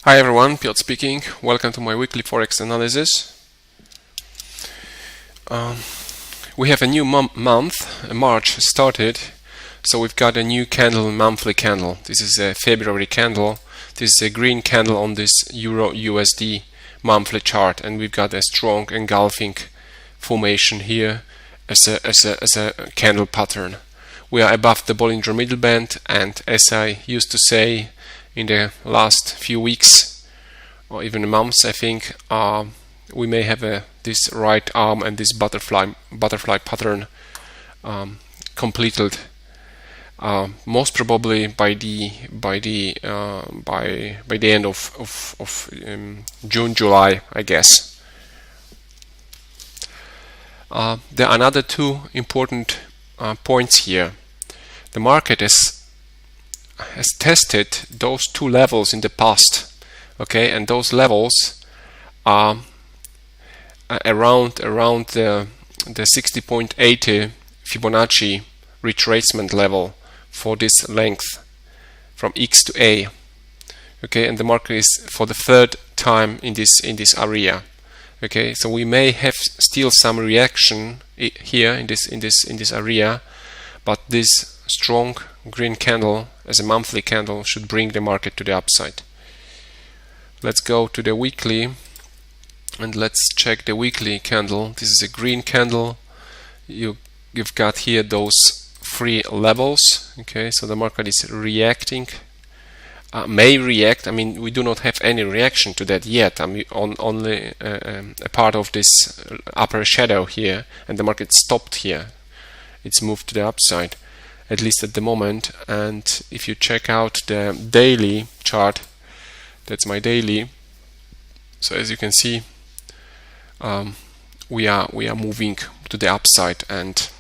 Hi everyone, Piotr speaking. Welcome to my weekly Forex analysis. We have a new month, March started, so we've got a new candle, monthly candle. This is a February candle. This is a green candle on this Euro USD monthly chart, and we've got a strong engulfing formation here as a candle pattern. We are above the Bollinger Middle Band, and as I used to say in the last few weeks or even months, I think we may have this right arm and this butterfly pattern completed most probably by the end of June, July, I guess. There are another two important points here. The market has tested those two levels in the past, okay, and those levels are around the 60.80 Fibonacci retracement level for this length from X to A, okay, and the market is for the third time in this area, okay. So we may have still some reaction here in this area, but this strong green candle as a monthly candle should bring the market to the upside. Let's go to the weekly and let's check the weekly candle. This is a green candle. You've got here those three levels, okay, so the market is reacting, may react. I mean, we do not have any reaction to that yet. I mean, only a part of this upper shadow here, and the market stopped here. It's moved to the upside, at least at the moment. And if you check out the daily chart, that's my daily, so as you can see, we are moving to the upside, and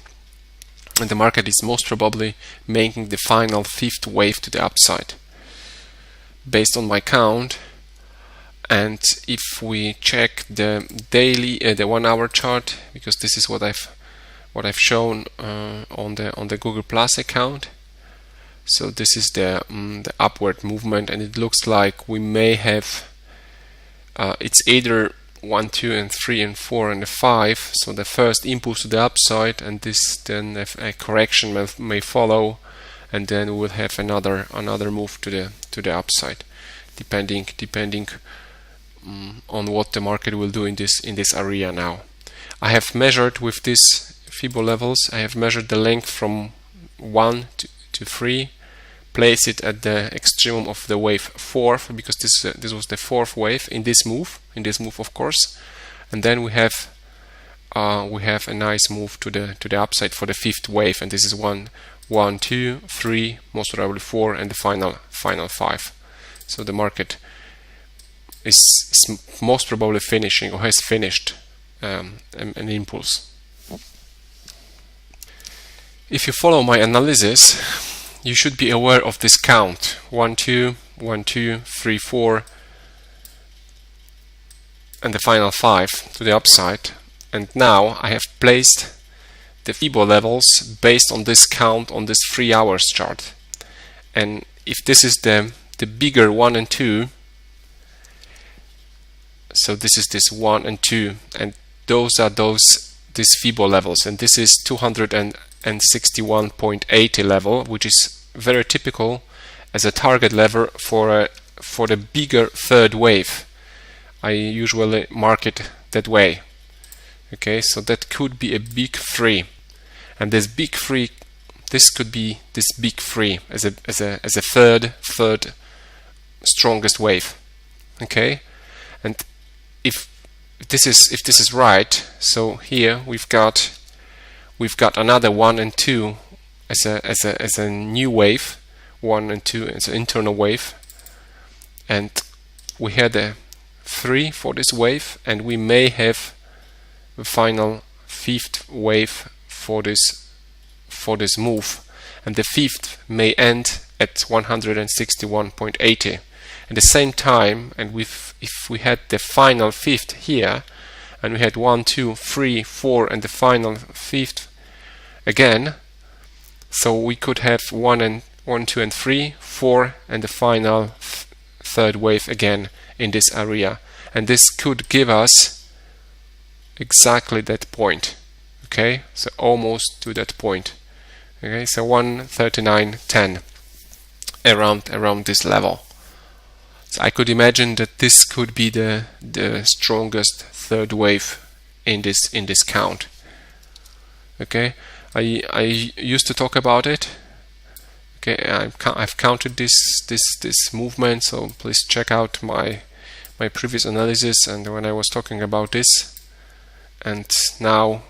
the market is most probably making the final fifth wave to the upside based on my count. And if we check the daily, the 1 hour chart, because this is what I've shown on the Google Plus account. So this is the upward movement, and it looks like we may have it's either 1, 2, and 3, and 4, and 5. So the first impulse to the upside, and this then a correction may follow, and then we'll have another move to the upside, depending on what the market will do in this area now. I have measured with this Fibo levels. I have measured the length from 1 to 3, place it at the extremum of the wave 4, because this was the fourth wave in this move, of course, and then we have a nice move to the upside for the fifth wave, and this is 1, 2, 3, most probably 4, and the final 5. So the market is most probably finishing, or has finished an impulse. If you follow my analysis, you should be aware of this count: 1, 2, 1, 2, 3, 4, and the final 5 to the upside. And now I have placed the Fibo levels based on this count on this 3 hours chart. And if this is the bigger 1 and 2, so this is this 1 and 2, and those are these Fibo levels, and this is 261.80 level, which is very typical as a target level for the bigger third wave. I usually mark it that way. Okay, so that could be a big 3, and this big 3, this could be this big 3 as a third strongest wave. Okay, and if this is right, so here we've got another 1 and 2 as a new wave, 1 and 2 as an internal wave, and we had a 3 for this wave, and we may have the final fifth wave for this move, and the fifth may end at 161.80. At the same time, and if we had the final fifth here, and we had 1, 2, 3, 4, and the final fifth again, so we could have 1, 2, and 3, 4, and the final third wave again in this area, and this could give us exactly that point. Okay, so almost to that point. Okay, so 139.10, around this level. So I could imagine that this could be the strongest third wave in this count. Okay, I used to talk about it. Okay, I've counted this movement, so please check out my previous analysis and when I was talking about this. And now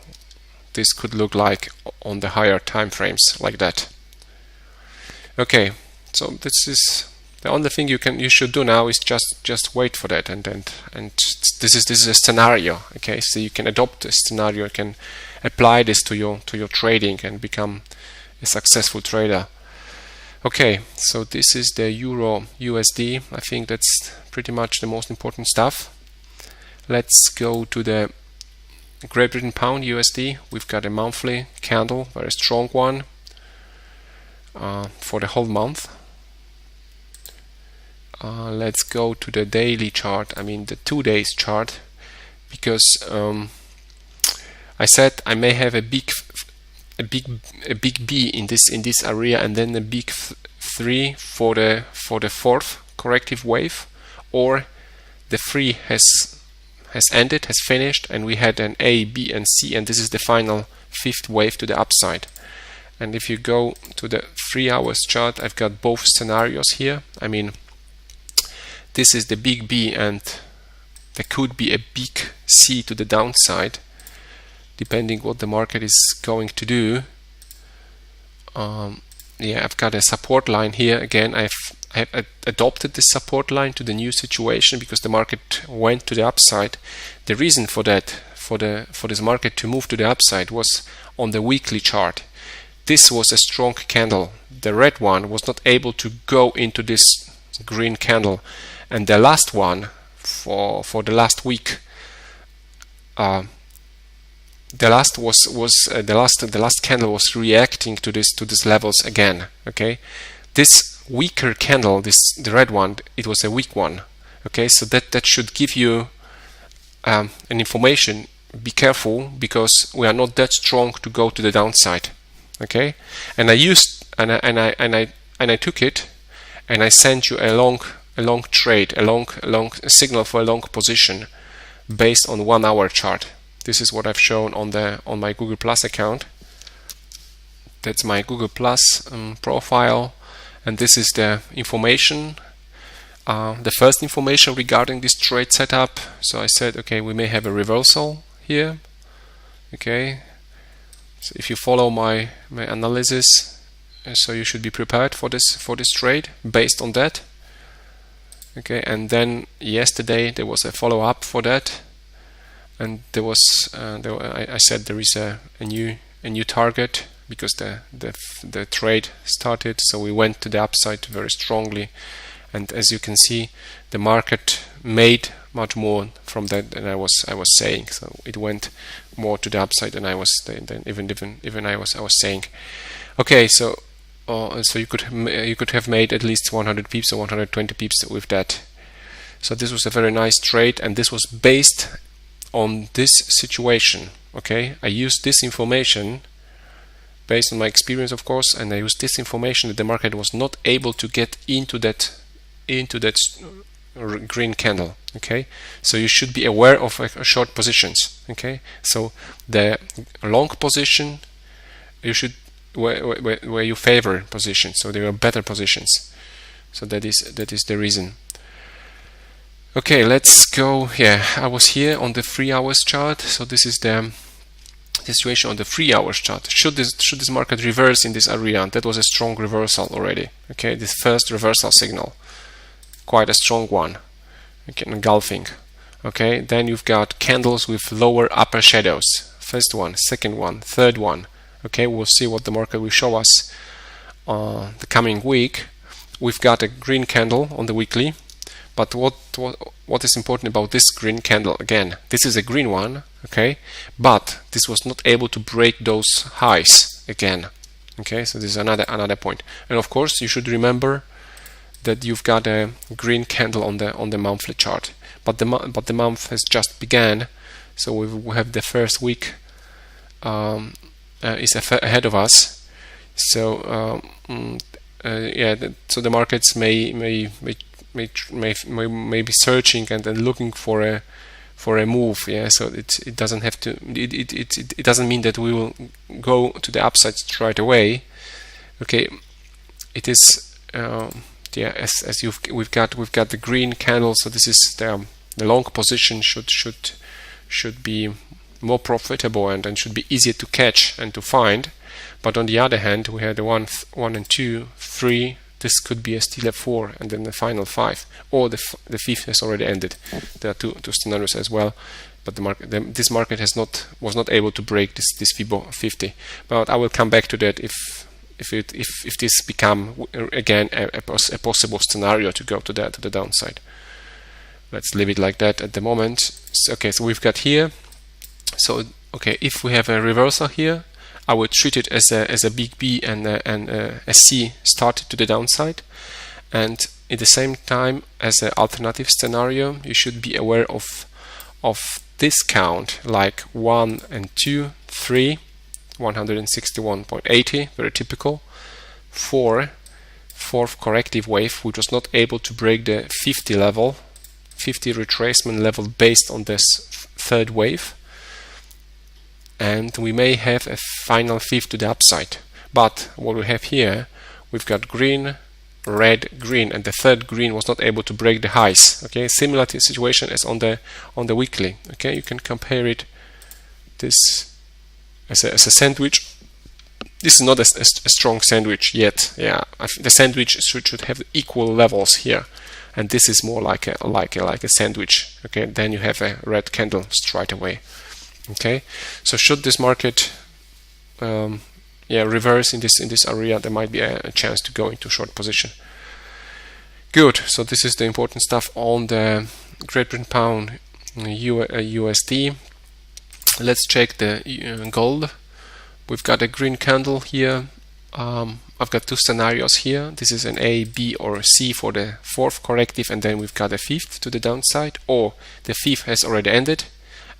this could look like on the higher time frames like that. Okay, so this is the only thing you should do now is just wait for that, and this is a scenario. Okay, so you can adopt a scenario, you can apply this to your trading and become a successful trader. Okay, so this is the Euro USD. I think that's pretty much the most important stuff. Let's go to the Great Britain Pound USD. We've got a monthly candle, very strong one, for the whole month. Let's go to the daily chart, I mean the 2 days chart, because I said I may have a big B in this area, and then a big 3 for the fourth corrective wave, or the 3 has ended, has finished, and we had an A, B, and C, and this is the final fifth wave to the upside. And if you go to the 3 hours chart, I've got both scenarios here. I mean, this is the big B, and there could be a big C to the downside, depending what the market is going to do. Yeah, I've got a support line here. Again, I have adopted this support line to the new situation because the market went to the upside. The reason for that, for this market to move to the upside, was on the weekly chart. This was a strong candle. The red one was not able to go into this green candle, and the last one for the last week, the last candle was reacting to these levels again. Okay, this weaker candle, the red one, it was a weak one. Okay, so that should give you an information. Be careful, because we are not that strong to go to the downside. Okay, and I used and I took it, and I sent you a long trade, a long signal for a long position based on 1 hour chart. This is what I've shown on my Google Plus account. That's my Google Plus profile, and this is the information, the first information regarding this trade setup. So I said, okay, we may have a reversal here. Okay, so if you follow my analysis, so you should be prepared for this trade based on that. Okay, and then yesterday there was a follow-up for that, and there was I said there is a new target, because the trade started, so we went to the upside very strongly, and as you can see, the market made much more from that than I was saying. So it went more to the upside than I was saying. Okay, so you could have made at least 100 pips or 120 pips with that. So this was a very nice trade, and this was based on this situation. Okay, I used this information based on my experience, of course, and I used this information that the market was not able to get into that green candle. Okay, so you should be aware of short positions. Okay, so the long position, you should where you favor positions, so there are better positions. So that is the reason. Okay, let's go here. I was here on the 3 hours chart, so this is the situation on the 3 hours chart. Should this market reverse in this area? That was a strong reversal already. Okay, this first reversal signal, quite a strong one. Okay, engulfing. Okay, then you've got candles with lower upper shadows. First one, second one, third one. Okay, we'll see what the market will show us the coming week. We've got a green candle on the weekly, but what is important about this green candle? Again, this is a green one, okay, but this was not able to break those highs again. Okay, so this is another point. And of course, you should remember that you've got a green candle on the monthly chart, but the month has just began, so we have the first week is ahead of us. So so the markets may be searching and looking for a move. So it doesn't have to. It doesn't mean that we will go to the upside straight away. Okay, it is. As we've got the green candle, so this is the long position should be more profitable and should be easier to catch and to find. But on the other hand, we had the 1 and 2, 3. This could be still a 4, and then the final 5, or the 5th has already ended. There are two scenarios as well, but this market was not able to break this FIBO 50. But I will come back to that if this become again a possible scenario to go to the downside. Let's leave it like that at the moment. So we've got here. So if we have a reversal here, I would treat it as a big B and a C started to the downside, and at the same time, as an alternative scenario, you should be aware of this count, like 1 and 2, 3, 161.80, very typical. 4, fourth corrective wave, which was not able to break the 50 level, 50 retracement level based on this third wave. And we may have a final 5th to the upside. But what we have here, we've got green, red, green, and the third green was not able to break the highs. Okay, similar to the situation as on the weekly. Okay, you can compare it this as a sandwich. This is not a strong sandwich yet. Yeah, the sandwich should have equal levels here, and this is more like a sandwich. Okay, then you have a red candle straight away. Okay, so should this market reverse in this area, there might be a chance to go into short position. Good. So this is the important stuff on the Great Britain pound USD. Let's check the gold. We've got a green candle here. I've got two scenarios here. This is an A, B, or C for the 4th corrective, and then we've got a 5th to the downside, or the 5th has already ended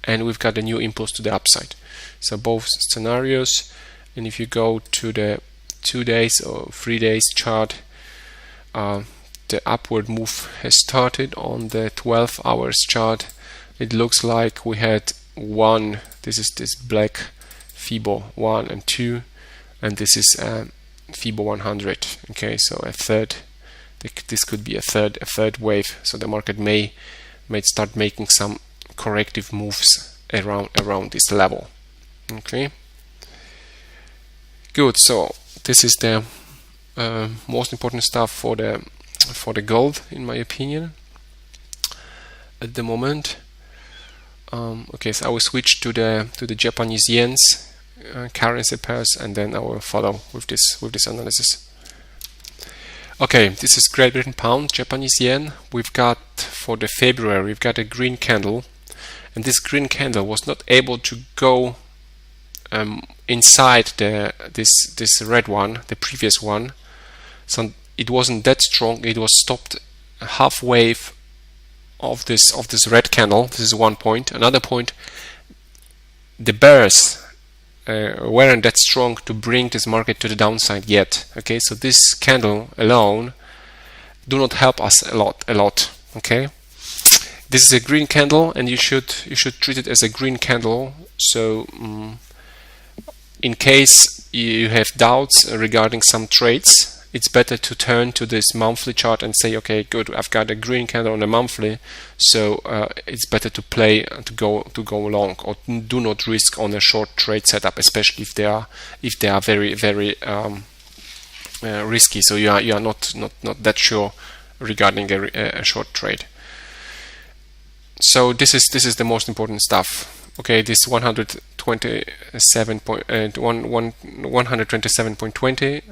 and we've got a new impulse to the upside. So both scenarios. And if you go to the 2 days or 3 days chart, the upward move has started. On the 12 hours chart, it looks like we had one. This is this black FIBO 1 and 2, and this is FIBO 100. Okay, so a third. This could be a third wave. So the market may start making some corrective moves around this level. Okay, good. So this is the most important stuff for the gold, in my opinion, at the moment. Okay, so I will switch to the Japanese yen's currency pairs, and then I will follow with this analysis. Okay, this is Great Britain pound, Japanese yen. We've got for the February, we've got a green candle, and this green candle was not able to go inside this red one, the previous one. So it wasn't that strong. It was stopped halfway of this red candle. This is one point. Another point, the bears weren't that strong to bring this market to the downside yet. Okay, so this candle alone do not help us a lot. Okay, this is a green candle, and you should treat it as a green candle. So in case you have doubts regarding some trades, it's better to turn to this monthly chart and say, okay, good, I've got a green candle on a monthly, so it's better to play to go long, or do not risk on a short trade setup, especially if they are very risky. So you are not that sure regarding a short trade. So this is the most important stuff. Okay, this 127.20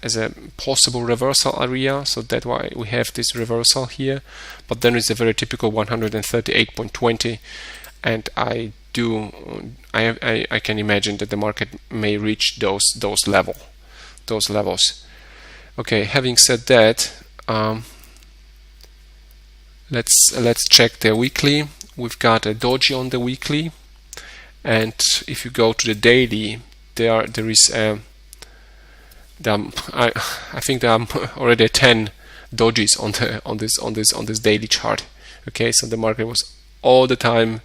as a possible reversal area, so that's why we have this reversal here. But then it's a very typical 138.20, and I can imagine that the market may reach those levels. Okay, having said that, let's check the weekly. We've got a doji on the weekly, and if you go to the daily, there is I think there are already 10 dojis on this daily chart. Okay, so the market was all the time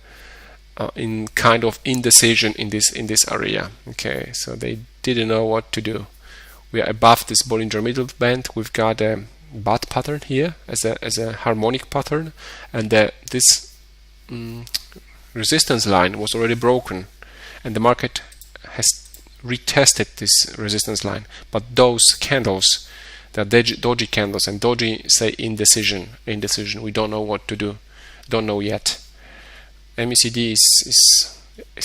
in kind of indecision in this area. Okay, so they didn't know what to do. We are above this Bollinger Middle Band. We've got a bat pattern here as a harmonic pattern, and this resistance line was already broken, and the market has retested this resistance line. But those candles, the doji candles, and doji say indecision. We don't know what to do. Don't know yet. MACD is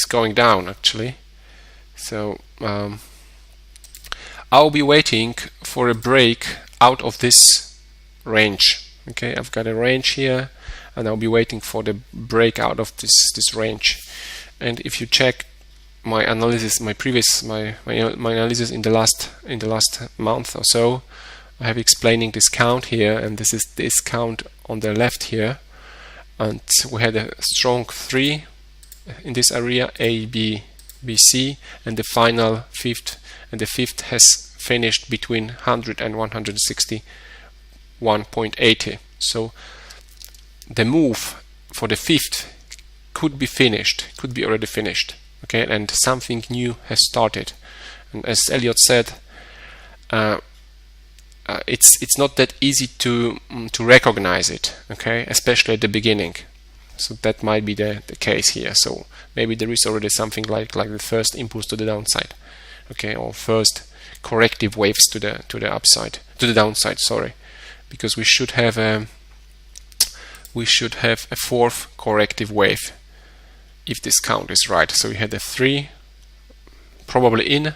going down actually. So I'll be waiting for a break out of this range. Okay, I've got a range here, and I'll be waiting for the break out of this range. And if you check my analysis, my analysis in the last month or so, I have explaining this count here, and this is this count on the left here, and we had a strong 3 in this area, A, B, B, C, and the final fifth, and the fifth has finished between 100 and 161.80. So the move for the fifth could be already finished. Okay, and something new has started. And as Elliot said, it's not that easy to recognize it. Okay, especially at the beginning. So that might be the case here. So maybe there is already something like the first impulse to the downside. Okay, or first corrective waves to the downside. Sorry, because we should have a fourth corrective wave if this count is right. So we had a 3 probably in,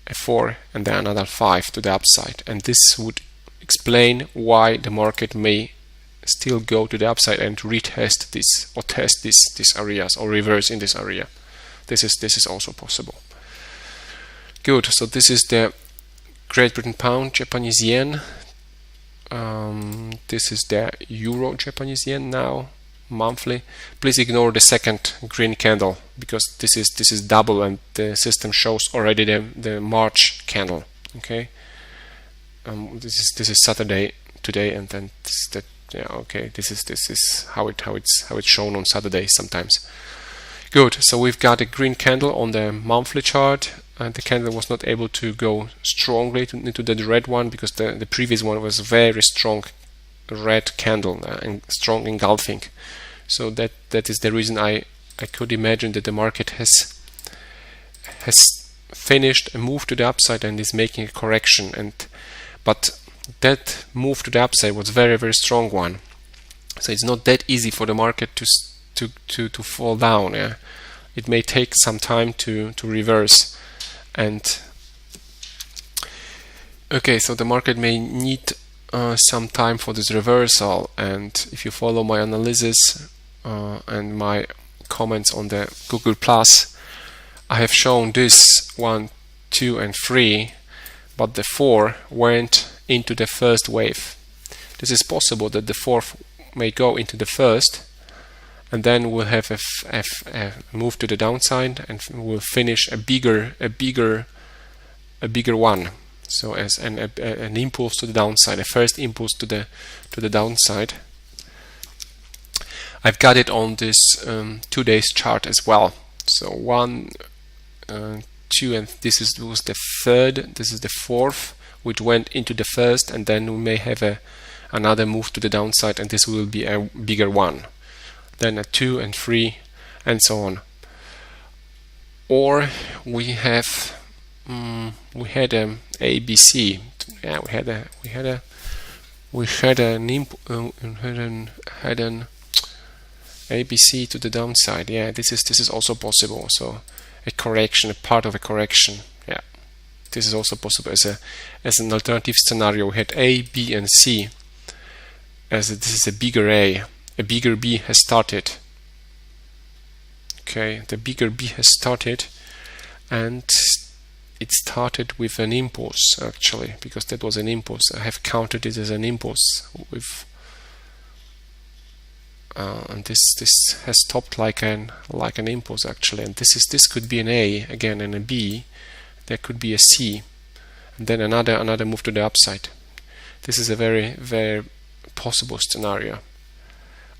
a 4, and then another 5 to the upside, and this would explain why the market may still go to the upside and retest this or test these areas or reverse in this area. This is also possible. Good. So this is the Great Britain pound, Japanese yen. This is the euro Japanese yen now monthly. Please ignore the second green candle because this is double, and the system shows already the March candle. Okay. This is Saturday today, and then this is how it's shown on Saturday sometimes. Good. So we've got a green candle on the monthly chart, and the candle was not able to go strongly into the red one because the previous one was very strong red candle and strong engulfing. So that is the reason I could imagine that the market has finished a move to the upside and is making a correction, but that move to the upside was very, very strong one. So it's not that easy for the market to fall down. Yeah? It may take some time to reverse, and okay, so the market may need some time for this reversal. And if you follow my analysis and my comments on the Google Plus, I have shown this 1, 2, and 3, but the 4 went into the first wave. This is possible that the 4th may go into the first, and then we'll have a move to the downside, and we'll finish a bigger one. So as an impulse to the downside, a first impulse to the downside. I've got it on this 2 days chart as well. So 1, 2, and this was the third. This is the 4th, which went into the first, and then we may have another move to the downside, and this will be a bigger one. Then a 2 and 3, and so on. Or we have we had an ABC. Yeah, we had an ABC to the downside. Yeah, this is also possible. So a correction, a part of a correction. Yeah, this is also possible as an alternative scenario. We had A, B, and C. As this is a bigger A bigger B has started. Okay, the bigger B has started, and it started with an impulse actually, because that was an impulse. I have counted it as an impulse with and this has stopped like an impulse actually, and this could be an A again, and a B. There could be a C, and then another move to the upside. This is a very possible scenario.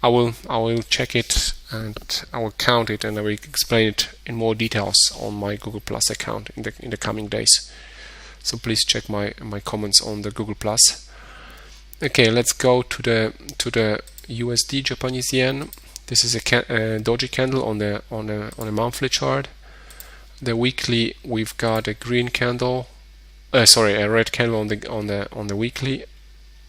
I will check it, and I will count it, and I will explain it in more details on my Google Plus account in the coming days. So please check my comments on the Google Plus. Okay, let's go to the USD Japanese yen. This is a doji candle on a monthly chart. The weekly, we've got a green candle. A red candle on the weekly.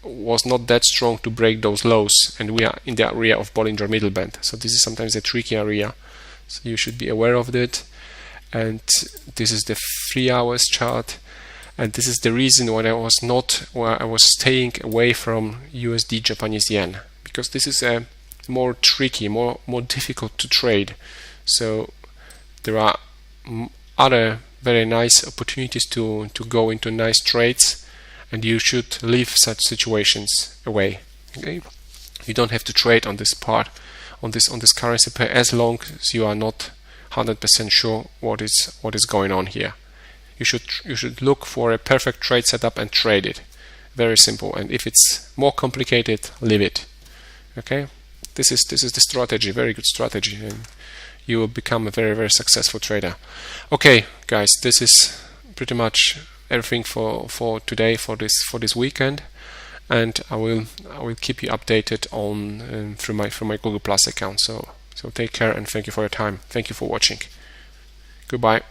Was not that strong to break those lows, and we are in the area of Bollinger Middle Band. So this is sometimes a tricky area, so you should be aware of it. And this is the 3 hours chart, and this is the reason why I was staying away from USD Japanese yen, because this is a more tricky, more difficult to trade. So there are other very nice opportunities to go into nice trades, and you should leave such situations away. Okay, you don't have to trade on this part, on this currency pair, as long as you are not 100% sure what is going on here. You should look for a perfect trade setup and trade it. Very simple. And if it's more complicated, leave it. Okay, this is the strategy, very good strategy, and you will become a very successful trader. Okay, guys, this is pretty much everything for today, for this weekend, and I will keep you updated on through my Google Plus account. So take care, and thank you for your time. Thank you for watching. Goodbye.